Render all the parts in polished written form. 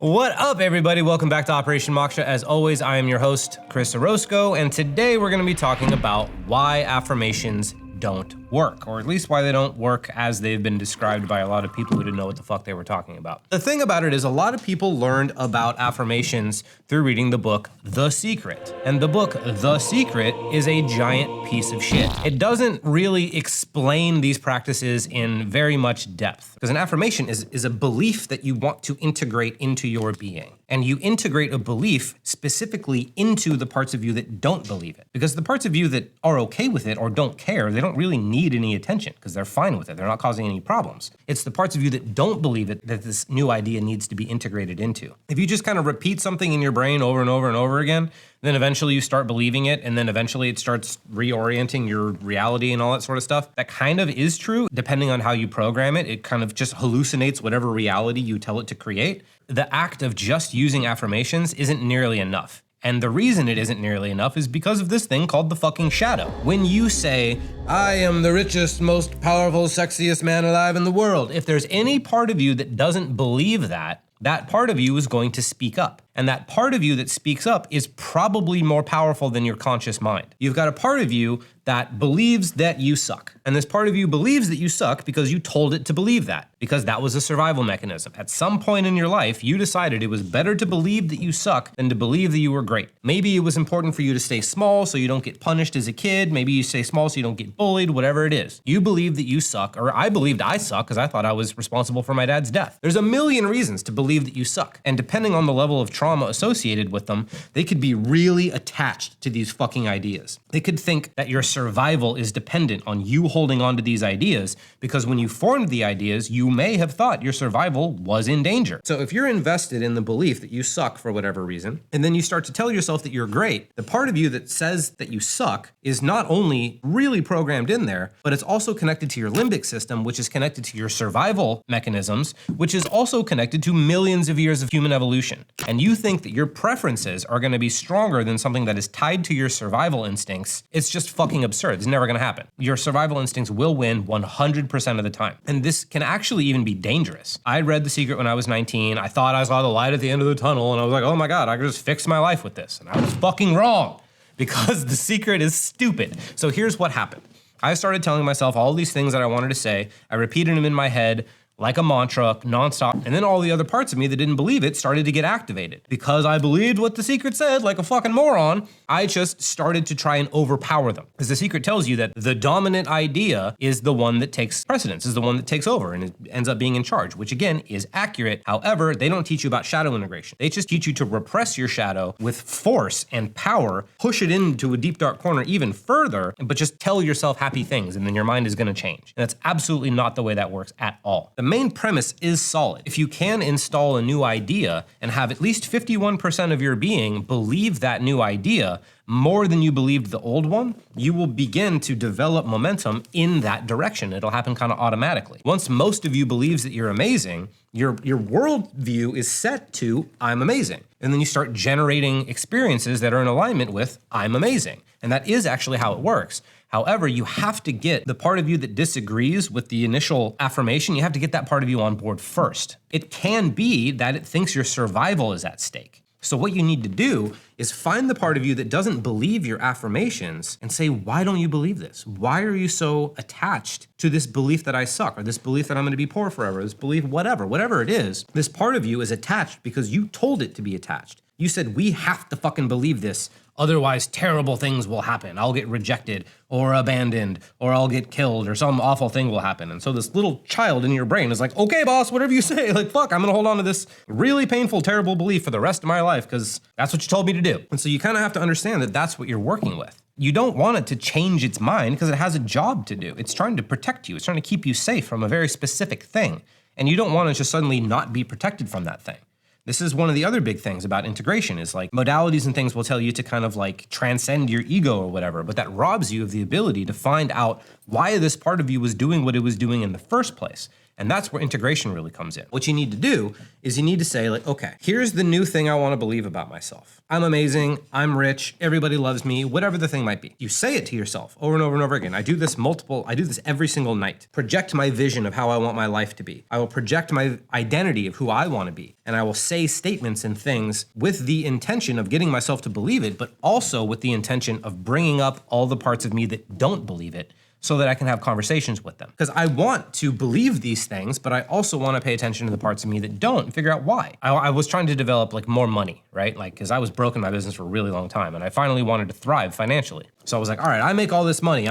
What up, everybody? Welcome back to Operation Moksha. As always, I am your host, Chris Orozco, and today we're going to be talking about why affirmations don't work, or at least why they don't work as they've been described by a lot of people who didn't know what the fuck they were talking about. The thing about it is a lot of people learned about affirmations through reading the book The Secret. And the book The Secret is a giant piece of shit. It doesn't really explain these practices in very much depth, because an affirmation is a belief that you want to integrate into your being. And you integrate a belief specifically into the parts of you that don't believe it. Because the parts of you that are okay with it or don't care, they don't really need any attention because they're fine with it. They're not causing any problems. It's the parts of you that don't believe it that this new idea needs to be integrated into. If you just kind of repeat something in your brain over and over and over again, then eventually you start believing it, and then eventually it starts reorienting your reality and all that sort of stuff. That kind of is true. Depending on how you program it, it kind of just hallucinates whatever reality you tell it to create. The act of just using affirmations isn't nearly enough. And the reason it isn't nearly enough is because of this thing called the fucking shadow. When you say, I am the richest, most powerful, sexiest man alive in the world, if there's any part of you that doesn't believe that, that part of you is going to speak up. And that part of you that speaks up is probably more powerful than your conscious mind. You've got a part of you that believes that you suck. And this part of you believes that you suck because you told it to believe that, because that was a survival mechanism. At some point in your life, you decided it was better to believe that you suck than to believe that you were great. Maybe it was important for you to stay small so you don't get punished as a kid. Maybe you stay small so you don't get bullied, whatever it is. You believe that you suck, or I believed I suck because I thought I was responsible for my dad's death. There's a million reasons to believe that you suck. And depending on the level of trauma associated with them, they could be really attached to these fucking ideas. They could think that your survival is dependent on you holding on to these ideas because when you formed the ideas, you may have thought your survival was in danger. So if you're invested in the belief that you suck for whatever reason, and then you start to tell yourself that you're great, the part of you that says that you suck is not only really programmed in there, but it's also connected to your limbic system, which is connected to your survival mechanisms, which is also connected to millions of years of human evolution. And you think that your preferences are going to be stronger than something that is tied to your survival instincts. It's just fucking absurd. It's never going to happen. Your survival instincts will win 100% of the time. And this can actually even be dangerous. I read The Secret when I was 19. I thought I saw the light at the end of the tunnel, and I was like, oh my God, I could just fix my life with this. And I was fucking wrong because The Secret is stupid. So here's what happened. I started telling myself all these things that I wanted to say. I repeated them in my head like a mantra, nonstop. And then all the other parts of me that didn't believe it started to get activated. Because I believed what The Secret said like a fucking moron, I just started to try and overpower them. Because The Secret tells you that the dominant idea is the one that takes precedence, is the one that takes over and it ends up being in charge, which again is accurate. However, they don't teach you about shadow integration. They just teach you to repress your shadow with force and power, push it into a deep dark corner even further, but just tell yourself happy things and then your mind is gonna change. And that's absolutely not the way that works at all. The main premise is solid. If you can install a new idea and have at least 51% of your being believe that new idea more than you believed the old one, you will begin to develop momentum in that direction. It'll happen kind of automatically. Once most of you believes that you're amazing, your worldview is set to I'm amazing. And then you start generating experiences that are in alignment with I'm amazing. And that is actually how it works. However, you have to get the part of you that disagrees with the initial affirmation, you have to get that part of you on board first. It can be that it thinks your survival is at stake. So what you need to do is find the part of you that doesn't believe your affirmations and say, why don't you believe this? Why are you so attached to this belief that I suck, or this belief that I'm gonna be poor forever, this belief, whatever it is, this part of you is attached because you told it to be attached. You said, we have to fucking believe this, otherwise terrible things will happen. I'll get rejected or abandoned or I'll get killed or some awful thing will happen. And so this little child in your brain is like, okay, boss, whatever you say, like, fuck, I'm gonna hold on to this really painful, terrible belief for the rest of my life because that's what you told me to do. And so you kind of have to understand that that's what you're working with. You don't want it to change its mind because it has a job to do. It's trying to protect you. It's trying to keep you safe from a very specific thing. And you don't want to just suddenly not be protected from that thing. This is one of the other big things about integration is like modalities and things will tell you to kind of like transcend your ego or whatever, but that robs you of the ability to find out why this part of you was doing what it was doing in the first place. And that's where integration really comes in. What you need to do is you need to say like, okay, here's the new thing I want to believe about myself. I'm amazing. I'm rich. Everybody loves me, whatever the thing might be. You say it to yourself over and over and over again. I do this every single night. Project my vision of how I want my life to be. I will project my identity of who I want to be. And I will say statements and things with the intention of getting myself to believe it, but also with the intention of bringing up all the parts of me that don't believe it, so that I can have conversations with them. Because I want to believe these things, but I also want to pay attention to the parts of me that don't and figure out why. I was trying to develop like more money, right? Like, because I was broke in my business for a really long time and I finally wanted to thrive financially. So I was like, all right, I make all this money.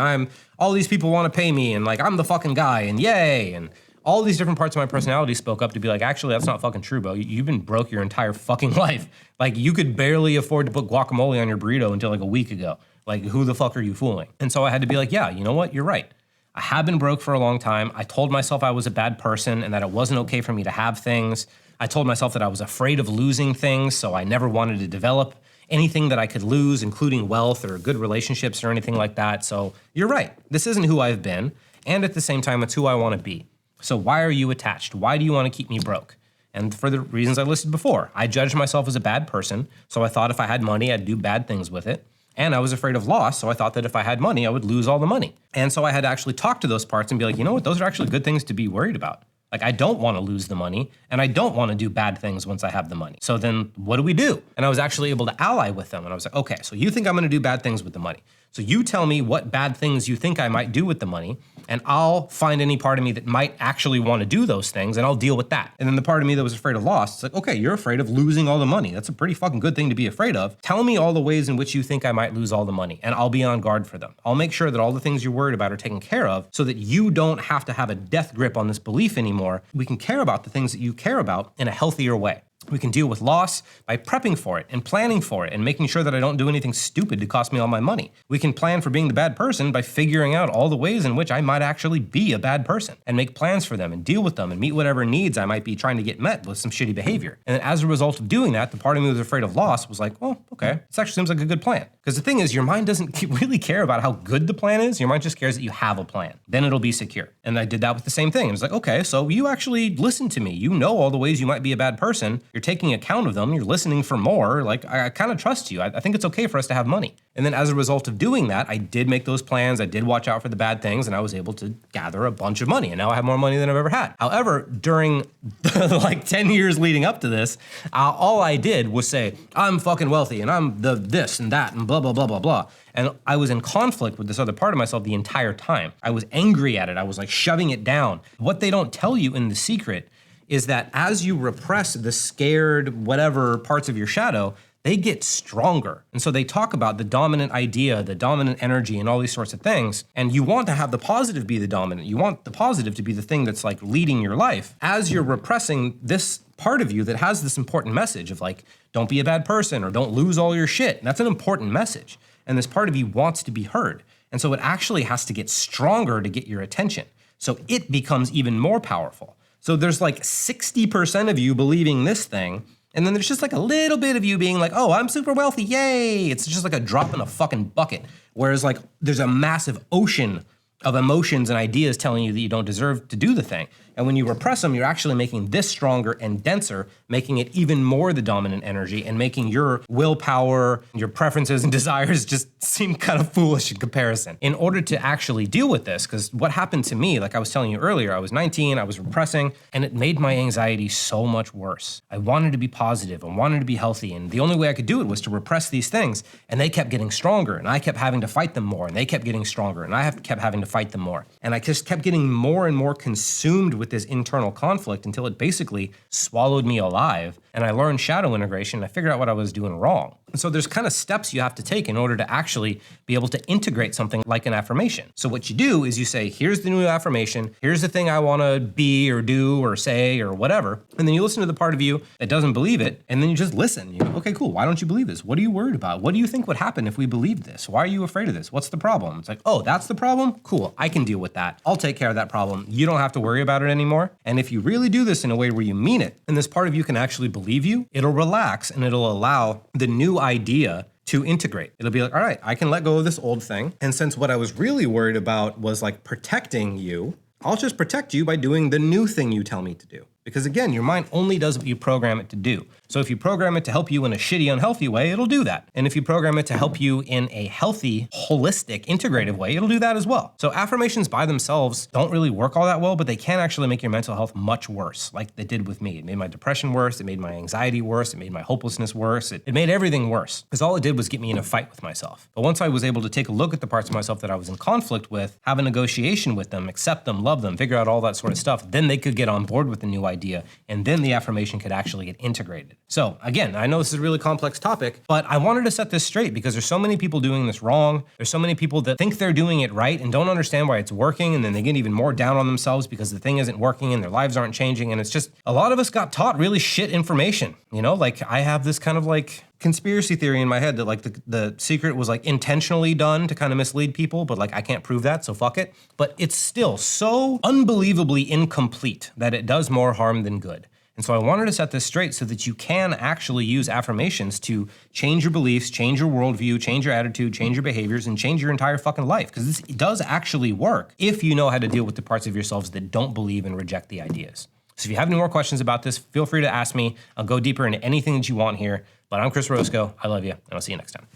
All these people want to pay me and like, I'm the fucking guy and yay. And all these different parts of my personality spoke up to be like, actually, that's not fucking true, bro. You've been broke your entire fucking life. Like you could barely afford to put guacamole on your burrito until like a week ago. Like, who the fuck are you fooling? And so I had to be like, yeah, you know what? You're right. I have been broke for a long time. I told myself I was a bad person and that it wasn't okay for me to have things. I told myself that I was afraid of losing things, so I never wanted to develop anything that I could lose, including wealth or good relationships or anything like that. So you're right. This isn't who I've been. And at the same time, it's who I want to be. So why are you attached? Why do you want to keep me broke? And for the reasons I listed before, I judged myself as a bad person. So I thought if I had money, I'd do bad things with it. And I was afraid of loss, so I thought that if I had money, I would lose all the money. And so I had to actually talk to those parts and be like, you know what, those are actually good things to be worried about. Like, I don't want to lose the money, and I don't want to do bad things once I have the money. So then what do we do? And I was actually able to ally with them. And I was like, okay, so you think I'm going to do bad things with the money. So you tell me what bad things you think I might do with the money, and I'll find any part of me that might actually want to do those things, and I'll deal with that. And then the part of me that was afraid of loss, it's like, okay, you're afraid of losing all the money. That's a pretty fucking good thing to be afraid of. Tell me all the ways in which you think I might lose all the money, and I'll be on guard for them. I'll make sure that all the things you're worried about are taken care of so that you don't have to have a death grip on this belief anymore. We can care about the things that you care about in a healthier way. We can deal with loss by prepping for it and planning for it and making sure that I don't do anything stupid to cost me all my money. We can plan for being the bad person by figuring out all the ways in which I might actually be a bad person and make plans for them and deal with them and meet whatever needs I might be trying to get met with some shitty behavior. And then as a result of doing that, the part of me that was afraid of loss was like, well, okay, this actually seems like a good plan. Because the thing is, your mind doesn't really care about how good the plan is. Your mind just cares that you have a plan. Then it'll be secure. And I did that with the same thing. It was like, okay, so you actually listen to me. You know all the ways you might be a bad person. You're taking account of them. You're listening for more. Like, I kind of trust you. I think it's okay for us to have money. And then as a result of doing that, I did make those plans. I did watch out for the bad things, and I was able to gather a bunch of money. And now I have more money than I've ever had. However, during the like 10 years leading up to this, all I did was say, I'm fucking wealthy and I'm the this and that and blah, blah, blah, blah, blah. And I was in conflict with this other part of myself the entire time. I was angry at it. I was like shoving it down. What they don't tell you in The Secret is that as you repress the scared whatever parts of your shadow, they get stronger. And so they talk about the dominant idea, the dominant energy, and all these sorts of things. And you want to have the positive be the dominant. You want the positive to be the thing that's like leading your life. As you're repressing this part of you that has this important message of like, don't be a bad person or don't lose all your shit. And that's an important message. And this part of you wants to be heard. And so it actually has to get stronger to get your attention. So it becomes even more powerful. So there's like 60% of you believing this thing, and then there's just like a little bit of you being like, oh, I'm super wealthy, yay. It's just like a drop in a fucking bucket. Whereas like there's a massive ocean of emotions and ideas telling you that you don't deserve to do the thing. And when you repress them, you're actually making this stronger and denser, making it even more the dominant energy and making your willpower, your preferences and desires just seem kind of foolish in comparison. In order to actually deal with this, because what happened to me, like I was telling you earlier, I was 19, I was repressing, and it made my anxiety so much worse. I wanted to be positive, I wanted to be healthy, and the only way I could do it was to repress these things, and they kept getting stronger, and I kept having to fight them more, and they kept getting stronger, and I kept having to fight them more. And I just kept getting more and more consumed with this internal conflict until it basically swallowed me alive. And I learned shadow integration. I figured out what I was doing wrong. And so there's kind of steps you have to take in order to actually be able to integrate something like an affirmation. So what you do is you say, here's the new affirmation. Here's the thing I want to be or do or say or whatever. And then you listen to the part of you that doesn't believe it. And then you just listen. You go, okay, cool. Why don't you believe this? What are you worried about? What do you think would happen if we believed this? Why are you afraid of this? What's the problem? It's like, oh, that's the problem? Cool. I can deal with that. I'll take care of that problem. You don't have to worry about it anymore. And if you really do this in a way where you mean it, and this part of you can actually believe you, it'll relax and it'll allow the new idea to integrate. It'll be like, all right, I can let go of this old thing. And since what I was really worried about was like protecting you, I'll just protect you by doing the new thing you tell me to do. Because again, your mind only does what you program it to do. So if you program it to help you in a shitty, unhealthy way, it'll do that. And if you program it to help you in a healthy, holistic, integrative way, it'll do that as well. So affirmations by themselves don't really work all that well, but they can actually make your mental health much worse, like they did with me. It made my depression worse, it made my anxiety worse, it made my hopelessness worse, it made everything worse. Because all it did was get me in a fight with myself. But once I was able to take a look at the parts of myself that I was in conflict with, have a negotiation with them, accept them, love them, figure out all that sort of stuff, then they could get on board with the new idea, and then the affirmation could actually get integrated. So again, I know this is a really complex topic, but I wanted to set this straight because there's so many people doing this wrong. There's so many people that think they're doing it right and don't understand why it's working, and then they get even more down on themselves because the thing isn't working and their lives aren't changing. And it's just, a lot of us got taught really shit information, you know? Like I have this kind of like conspiracy theory in my head that like the secret was like intentionally done to kind of mislead people, but like I can't prove that, so fuck it. But it's still so unbelievably incomplete that it does more harm than good. And so I wanted to set this straight so that you can actually use affirmations to change your beliefs, change your worldview, change your attitude, change your behaviors, and change your entire fucking life. Because this does actually work if you know how to deal with the parts of yourselves that don't believe and reject the ideas. So if you have any more questions about this, feel free to ask me. I'll go deeper into anything that you want here. But I'm Chris Roscoe. I love you, and I'll see you next time.